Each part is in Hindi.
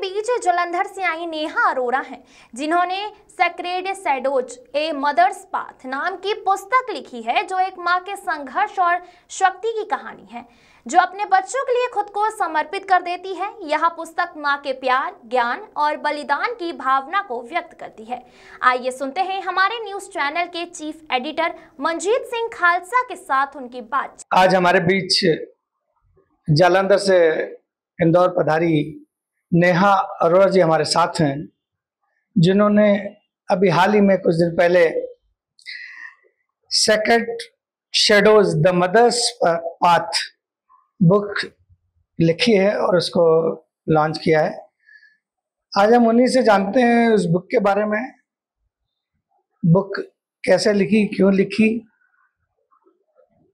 बीच जालंधर से आई नेहा अरोरा हैं, जिन्होंने sacred shadows a mother's path नाम की पुस्तक लिखी है, जो एक माँ के संघर्ष और शक्ति की कहानी है, जो अपने बच्चों के लिए खुद को समर्पित कर देती है। यह पुस्तक माँ के प्यार, ज्ञान और बलिदान की भावना को व्यक्त करती है। आइए सुनते हैं हमारे न्यूज चैनल के चीफ एडिटर मंजीत सिंह खालसा के साथ उनकी बात। आज हमारे बीच जालंधर से इंदौर पधारी नेहा अरोरा जी हमारे साथ हैं, जिन्होंने अभी हाल ही में कुछ दिन पहले sacred shadows the mother's path book लिखी है और उसको लॉन्च किया है। आज हम उन्हीं से जानते हैं उस बुक के बारे में, बुक कैसे लिखी, क्यों लिखी,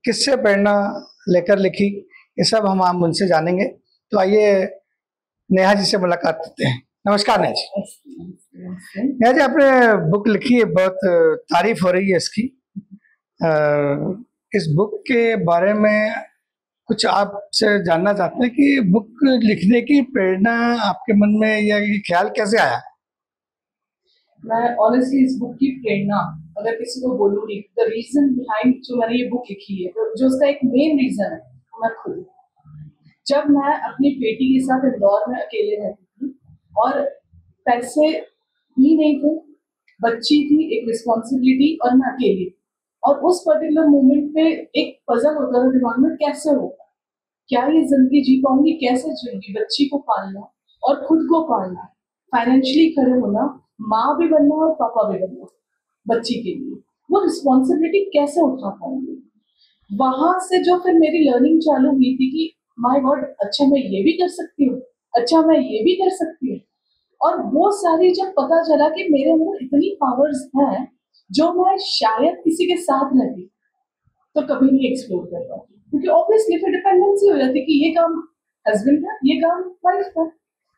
किससे प्रेरणा लेकर लिखी, ये सब हम उनसे जानेंगे। तो आइए नेहा जी से मुलाकात करते हैं। नमस्कार नेहा जी। नेहा जी, आपने बुक लिखी है, बहुत तारीफ हो रही है इसकी। इस बुक के बारे में कुछ आपसे जानना चाहते हैं कि बुक लिखने की प्रेरणा आपके मन में या ये ख्याल कैसे आया? मैं ऑनेस्टली इस बुक की प्रेरणा अगर किसी को बोलूंगी, द रीजन बिहाइंड जो मैंने ये बुक लिखी है, तो जो उसका एक मेन रीजन है मैं खुद। जब मैं अपनी बेटी के साथ इंदौर में अकेले रहती थी और पैसे भी नहीं थे, बच्ची थी, एक रिस्पॉन्सिबिलिटी और मैं अकेली, और उस पर्टिकुलर मोमेंट पे एक पजल होता था दिमाग में, कैसे होगा, क्या ये जिंदगी जी पाऊंगी, कैसे जीऊंगी, बच्ची को पालना और खुद को पालना, फाइनेंशियली खड़े होना, माँ भी बनना और पापा भी बनना बच्ची के लिए, वो रिस्पॉन्सिबिलिटी कैसे उठा पाऊंगी। वहां से जो फिर मेरी लर्निंग चालू हुई थी कि माय गॉड, अच्छा मैं ये भी कर सकती हूँ, अच्छा मैं ये भी कर सकती हूँ। और वो सारी जब पता चला कि मेरे अंदर इतनी पावर्स हैं जो मैं शायद किसी के साथ रहती तो कभी नहीं एक्सप्लोर कर पाती, क्योंकि ऑब्वियसली फिर डिपेंडेंसी हो जाती कि ये काम हस्बैंड का, ये काम वाइफ का।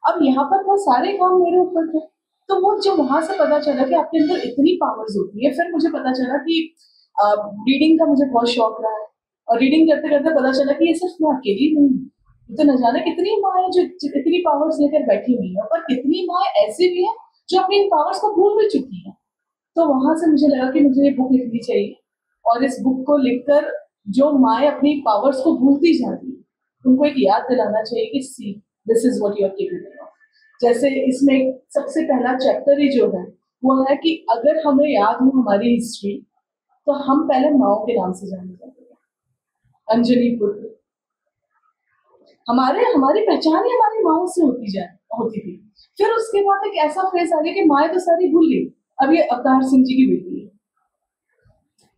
अब यहाँ पर वो सारे काम मेरे ऊपर थे। तो वो जो वहां से पता चला कि आपके अंदर इतनी पावर्स होती है, फिर मुझे पता चला कि रीडिंग का मुझे बहुत शौक रहा है, और रीडिंग करते करते पता चला कि ये सिर्फ मैं अकेली नहीं हूँ, तो न जाने कितनी माँ है जो इतनी पावर्स लेकर बैठी हुई है, पर कितनी माँ ऐसी भी है जो अपनी इन पावर्स को भूल भी चुकी है। तो वहां से मुझे लगा कि मुझे ये बुक लिखनी चाहिए, और इस बुक को लिखकर जो माएँ अपनी पावर्स को भूलती जाती है, उनको एक याद दिलाना चाहिए कि see this is what you are capable of. जैसे इसमें सबसे पहला चैप्टर ही जो है वो है कि अगर हमें याद हो हमारी हिस्ट्री, तो हम पहले माओ के नाम से जाने जाते हैं, अंजलि पुत्र। हमारी पहचान ही हमारी माओ से होती थी। फिर उसके बाद एक ऐसा फेज आ गया कि माएँ तो सारी भूल गई, अब ये अवतार सिंह जी की बेटी है।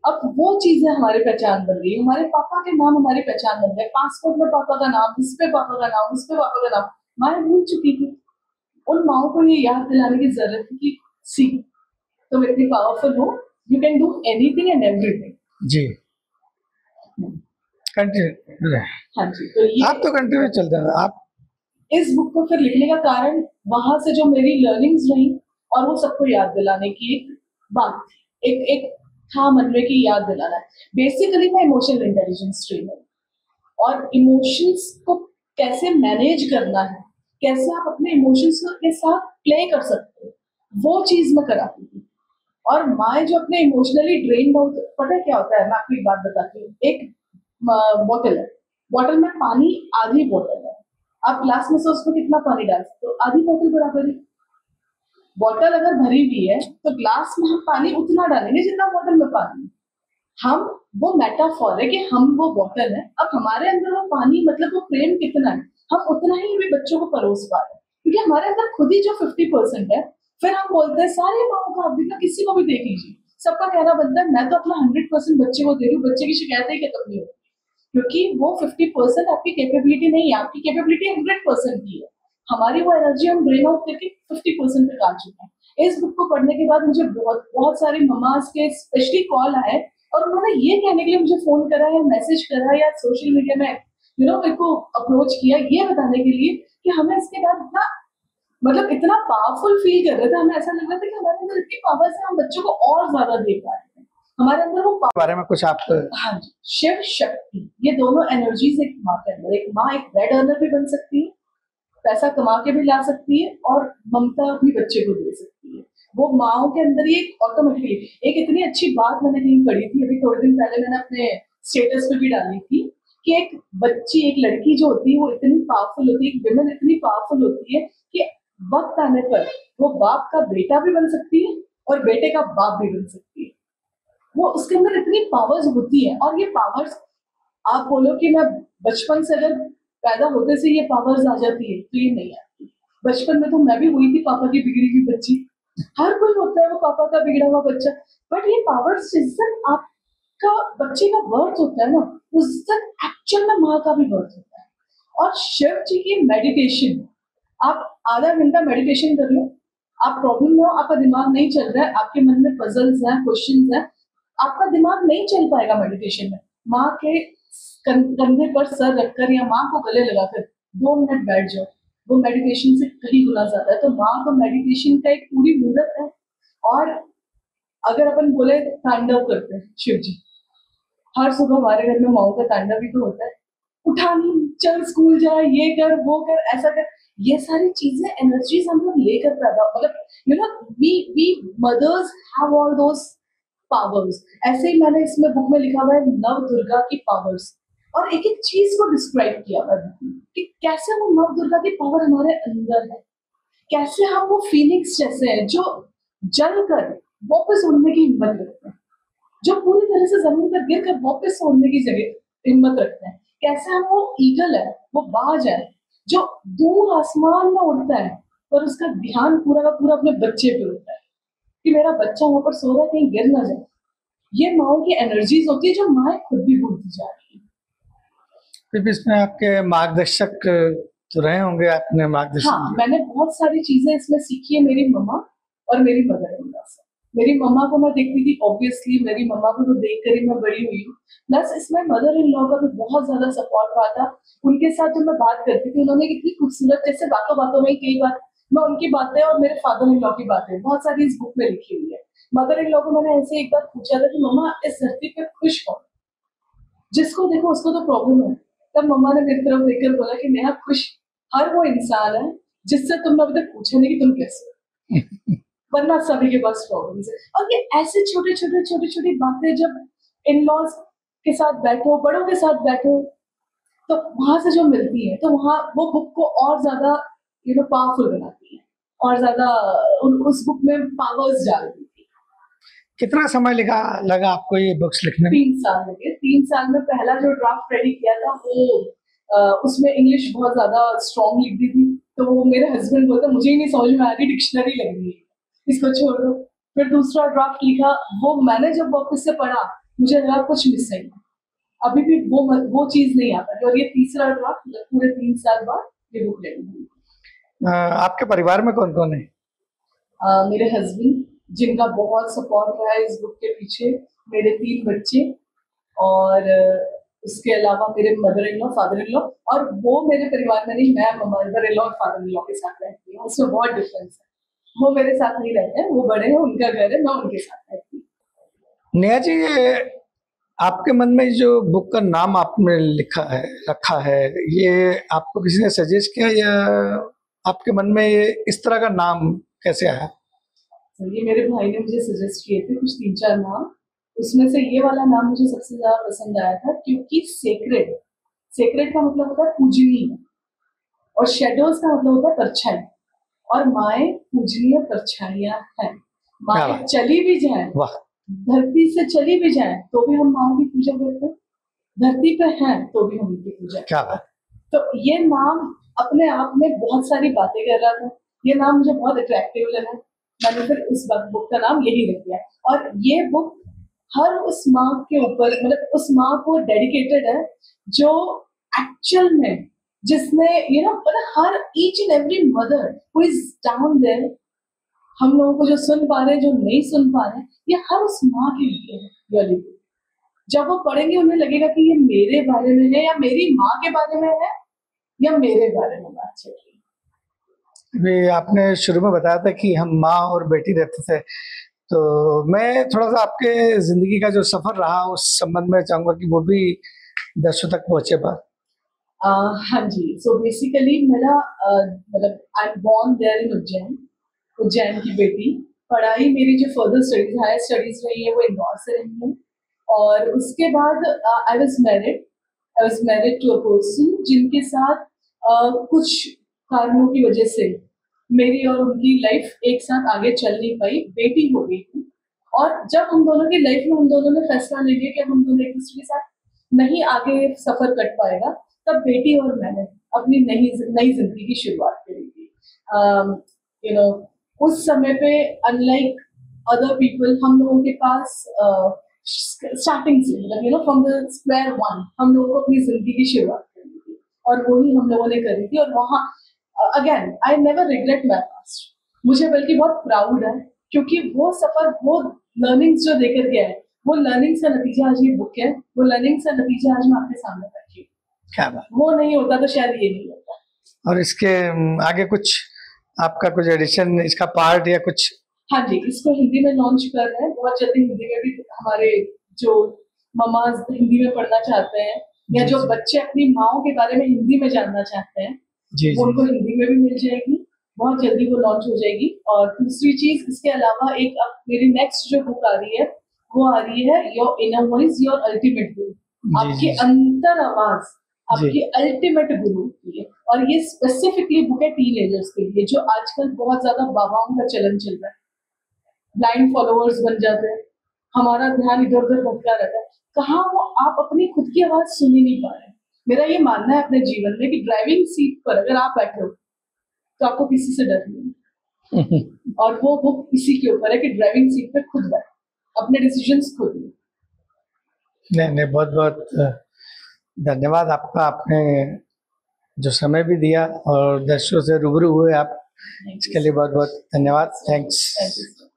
अब वो चीजें हमारी पहचान बन गई, हमारे पापा के नाम हमारी पहचान बन गए, पासपोर्ट में पापा का नाम, इस पे पापा का नाम, उस पे पापा का नाम, माएँ भूल चुकी थी। उन माओ को ये याद दिलाने की जरूरत है कि सी, तुम इतनी पावरफुल हो, you can do anything and everything. जी, कंटिन्यू। हाँ जी, तो ये आप तो कंटिन्यू चल जाना। आप इस बुक को फिर लिखने का कारण वहां से जो मेरी लर्निंग्स रही, और वो सबको याद दिलाने की एक बात थी, एक था मन में कि याद दिलाना है। बेसिकली मैं इमोशनल इंटेलिजेंस ट्रेनर, और इमोशंस को कैसे मैनेज करना है, कैसे आप अपने इमोशंस के साथ प्ले कर सकते हो, वो चीज मैं कराती थी। और माँ जो अपने इमोशनली ड्रेन आउट, पता है क्या होता है, मैं आपको एक बात बताती हूँ। एक बॉटल है, बॉटल में पानी आधी बॉटल है, आप ग्लास में से उसमें कितना पानी डाल सकते हो, आधी बॉटल बराबर ही। बॉटल अगर भरी हुई है तो ग्लास में हम पानी उतना डालेंगे जितना बॉटल में पानी। हम वो मेटाफॉर है कि हम वो बॉटल है, अब हमारे अंदर वो पानी, मतलब वो प्रेम कितना है, हम उतना ही भी बच्चों को परोस पा रहे हैं, क्योंकि हमारे अंदर खुद ही जो 50% है। फिर हम बोलते हैं सारे माओ को, आप भी किसी को भी देख लीजिए, सबका कहना बनता है मैं तो अपना 100% बच्चे को दे रही हूँ, बच्चे की शिकायत ही खत्म नहीं होती, क्योंकि वो 50% आपकी कैपेबिलिटी नहीं है, आपकी कैपेबिलिटी 100% की है। हमारी वो एनर्जी हम ड्रेन आउट करके 50% तक आ चुके हैं। इस बुक को पढ़ने के बाद मुझे बहुत सारी ममास के स्पेशली कॉल आए, और उन्होंने ये कहने के लिए मुझे फोन करा या मैसेज करा या सोशल मीडिया में मेरे को अप्रोच किया, ये बताने के लिए कि हमें इसके बाद इतना पावरफुल फील कर रहे थे, हमें ऐसा लग रहा था कि हमारे अंदर इतनी पावर से हम बच्चों को और ज्यादा दे पा रहे हैं, हमारे अंदर वो बारे में कुछ आप। हाँ जी, शिव शक्ति, ये दोनों एनर्जीज एक माँ के अंदर, एक माँ एक ब्रेड अर्नर भी बन सकती है, पैसा कमा के भी ला सकती है और ममता अपनी बच्चे को दे सकती है। वो माओ के अंदर ये ऑटोमेटिकली, एक इतनी अच्छी बात मैंने कहीं पढ़ी थी, अभी थोड़े दिन पहले मैंने अपने स्टेटस पे भी डाली थी, कि एक बच्ची, एक लड़की जो होती है वो इतनी पावरफुल होती है, एक विमेन इतनी पावरफुल होती है कि वक्त आने पर वो बाप का बेटा भी बन सकती है और बेटे का बाप भी बन सकती है। वो उसके अंदर इतनी पावर्स होती है, और ये पावर्स आप बोलो कि मैं बचपन से अगर पैदा होते से ये पावर्स आ जाती है, तो ये नहीं आती। बचपन में तो मैं भी हुई थी पापा की बिगड़ी हुई बच्ची, हर कोई होता है वो पापा का बिगड़ा हुआ बच्चा, बट ये पावर्स जिस दिन आपका बच्चे का बर्थ होता है ना, उस दिन एक्चुअल में माँ का भी बर्थ होता है। और शिव जी की मेडिटेशन, आप आधा घंटा मेडिटेशन कर लो, आप प्रॉब्लम में हो, आपका दिमाग नहीं चल रहा है, आपके मन में पजल्स हैं, क्वेश्चंस हैं, आपका दिमाग नहीं चल पाएगा मेडिटेशन में। माँ के कंधे पर सर रखकर या माँ को गले लगाकर 2 मिनट बैठ जाओ, वो मेडिटेशन से कहीं गुना ज्यादा है। तो माँ तो मेडिटेशन का एक पूरी मूर्त है। और अगर अपन बोले तांडव करते हैं शिव जी, हर सुबह हमारे घर में माओ का तांडव भी तो होता है, उठानी, चल स्कूल जा, ये कर, वो कर, ऐसा कर, ये सारी चीजें एनर्जीज हम लोग लेकर पैदा, मतलब you know we mothers have all those powers. ऐसे ही मैंने इसमें बुक में लिखा हुआ है नव दुर्गा की पावर्स, और एक एक चीज को डिस्क्राइब किया हुआ है कि कैसे वो नव दुर्गा की पावर हमारे अंदर है, कैसे हम वो फीलिंग्स जैसे हैं जो जल कर वापस उड़ने की हिम्मत रखते हैं, जो पूरी तरह से जमीन पर गिर कर वापस उड़ने की जगह हिम्मत रखते हैं, कैसे हम वो ईगल है, वो बाज है जो दूर आसमान में उड़ता है और उसका ध्यान पूरा का पूरा अपने बच्चे पे होता है कि मेरा बच्चा वहां पर सो रहा है, कहीं गिर ना जाए। ये माओ की एनर्जीज होती है जो माएँ खुद भी भूलती जा रही है। फिर भी इसमें आपके मार्गदर्शक तो रहे होंगे, आपने मार्गदर्शन हाँ, मैंने बहुत सारी चीजें इसमें सीखी है मेरी मम्मा और मेरी मदर इन लॉ से। मेरी मम्मा को मैं देखती थी, ऑब्वियसली मेरी मम्मा को तो देख कर ही मैं बड़ी हुई हूँ, प्लस इसमें मदर इन लॉ का भी बहुत ज्यादा सपोर्ट रहा था। उनके साथ जब मैं बात करती थी, उन्होंने कितनी खूबसूरत, जैसे बातों बातों में कई बार मैं उनकी बातें और मेरे फादर इन लॉ की बातें बहुत सारी इस बुक में लिखी हुई है। मदर इन लॉ को मैंने ऐसे एक बार पूछा था कि मम्मा इस धरती पे खुश कौन, जिसको देखो उसको तो प्रॉब्लम है। तब मम्मा ने मेरी तरफ देखकर बोला कि नेहा, खुश हर वो इंसान है जिससे तुमने अभी तक पूछा नहीं कि तुम कैसे हो, वरना सभी के पास प्रॉब्लम्स है। और ये ऐसे छोटे छोटी बातें जब इन लॉज के साथ बैठो, बड़ों के साथ बैठो, तो वहां से जो मिलती है, तो वहाँ वो बुक को और ज्यादा पावरफुल बनाती है, और ज्यादा उस बुक में पावर्स डालती थी। कितना समय लगा आपको ये बुक्स लिखने में? 3 साल लगे। 3 साल में पहला जो ड्राफ्ट रेडी किया था वो उसमें इंग्लिश बहुत ज्यादा स्ट्रॉन्ग लिख दी थी, तो वो मेरे हस्बैंड बोलते मुझे ही नहीं समझ में आ रही, डिक्शनरी लग रही है, इसको छोड़ दो। फिर दूसरा ड्राफ्ट लिखा, वो मैंने जब वापस से पढ़ा मुझे लगा कुछ मिसिंग है, अभी भी वो चीज नहीं आ पाई। और ये तीसरा ड्राफ्ट पूरे 3 साल बाद ये बुक रेडी हुई। आपके परिवार में कौन कौन है? मेरे हस्बैंड, जिनका बहुत सपोर्ट रहा है इस बुक के पीछे, मेरे 3 बच्चे, और उसके अलावा मेरे mother in law, father in law, और वो मेरे परिवार में नहीं, मैं मदर इन लॉ और फादर इन लॉ के साथ रहती हूँ, उसमें बहुत डिफरेंस है। वो मेरे साथ नहीं रहते हैं, वो बड़े हैं, उनका घर है, मैं उनके साथ रहती हूँ। नेहा जी, ये आपके मन में जो बुक का नाम आपने रखा है, ये आपको किसी ने सजेस्ट किया या आपके मन में ये इस तरह का नाम कैसे आया? तो ये मेरे भाई ने मुझे सजेस्ट किए थे कुछ 3-4 नाम, उसमें से ये वाला नाम मुझे सबसे ज्यादा पसंद आया था, क्योंकि सेक्रेड का मतलब होता है पूजनीय, और शेडोज का मतलब होता है परछाई, और माएँ पूजनीय परछाइयां हैं। माएँ चली भी जाए, धरती से चली भी जाए, तो भी हम माओ की पूजा करते हैं, धरती पे हैं तो भी हम उनकी पूजा करते हैं। तो ये नाम अपने आप में बहुत सारी बातें कर रहा था, ये नाम मुझे बहुत अट्रैक्टिव लगा, मैंने फिर इस बुक का नाम यही रख दिया। और ये बुक हर उस माँ के ऊपर, मतलब उस माँ को डेडिकेटेड है जो एक्चुअल में, जिसने हर each and every mother who is down there, हम लोगों को जो सुन पा रहे हैं, जो नहीं सुन पा रहे हैं, ये हर उस माँ के लिए है। रियली जब वो पढ़ेंगे उन्हें लगेगा कि ये मेरे बारे में है, या मेरी माँ के बारे में है, या मेरे बारे में बात चल रही है। भी आपने शुरू में बताया था कि हम माँ और बेटी रहते थे, तो मैं थोड़ा सा आपके जिंदगी का जो सफर रहा उस संबंध में चाहूंगा कि वो भी दर्शकों तक पहुंचे बात। हाँ जी, सो बेसिकली मेरा मतलब I am born there in Ujjain, Ujjain की बेटी। पढ़ाई मेरी जो फर्दर स्टडीज हायर स्टडीज रही है वो इंदौर से रही है। और उसके बाद I was married to a person जिनके साथ कुछ कारणों की वजह से मेरी और उनकी लाइफ एक साथ आगे चल नहीं पाई, बेटी हो गई थी। और जब हम दोनों की लाइफ में हम दोनों ने फैसला ले लिया कि हम दोनों एक दूसरे के साथ नहीं आगे सफर कट पाएगा, तब बेटी और मैंने अपनी नई जिंदगी की शुरुआत करी थी। उस समय पे अनलाइक अदर पीपल हम लोगों के पास स्टार्टिंग से मतलब फ्रॉम द स्क्वायर वन हम लोगों को अपनी जिंदगी की शुरुआत करनी थी, और वही हम लोगों ने करी थी। और वहाँ again I never regret my past, मुझे बल्कि बहुत प्राउड है, क्योंकि वो सफर, वो लर्निंग्स जो देकर गया है, वो लर्निंग्स का नतीजा आज ये बुक है, वो लर्निंग्स का नतीजा आज मैं आपके सामने रखी हूँ। क्या बात। वो नहीं होता तो शायद ये नहीं होता। और इसके आगे कुछ आपका कुछ एडिशन, इसका पार्ट या कुछ? हाँ जी, इसको हिंदी में लॉन्च कर रहे हैं बहुत जल्दी। हिंदी में भी हमारे जो ममाज हिंदी में पढ़ना चाहते हैं या जो बच्चे अपनी माओ के बारे में हिंदी में जानना चाहते हैं, वो उनको हिंदी में भी मिल जाएगी, बहुत जल्दी वो लॉन्च हो जाएगी। और दूसरी चीज, इसके अलावा एक अब मेरी नेक्स्ट जो बुक आ रही है वो आ रही है your inner voice your ultimate गुरु, आपकी अंतर आवाज आपकी अल्टीमेट गुरु होती है। और ये स्पेसिफिकली बुक है टीनेजर्स के लिए, जो आजकल बहुत ज्यादा बाबाओं का चलन चल रहा है, ब्लाइंड फॉलोअर्स बन जाते हैं, हमारा ध्यान इधर उधर भटका रहता है, कहाँ वो आप अपनी खुद की आवाज सुन ही नहीं पा रहे। मेरा ये मानना है अपने जीवन में कि ड्राइविंग सीट पर अगर आप बैठे हो तो आपको किसी से डर नहीं और वो बुक इसी के ऊपर है कि ड्राइविंग सीट पर खुद बैठो, अपने डिसीजंस खुद लो। नहीं, बहुत बहुत धन्यवाद आपका, आपने जो समय भी दिया और दर्शकों से रूबरू हुए आप, इसके लिए बहुत बहुत धन्यवाद। थैंक्स।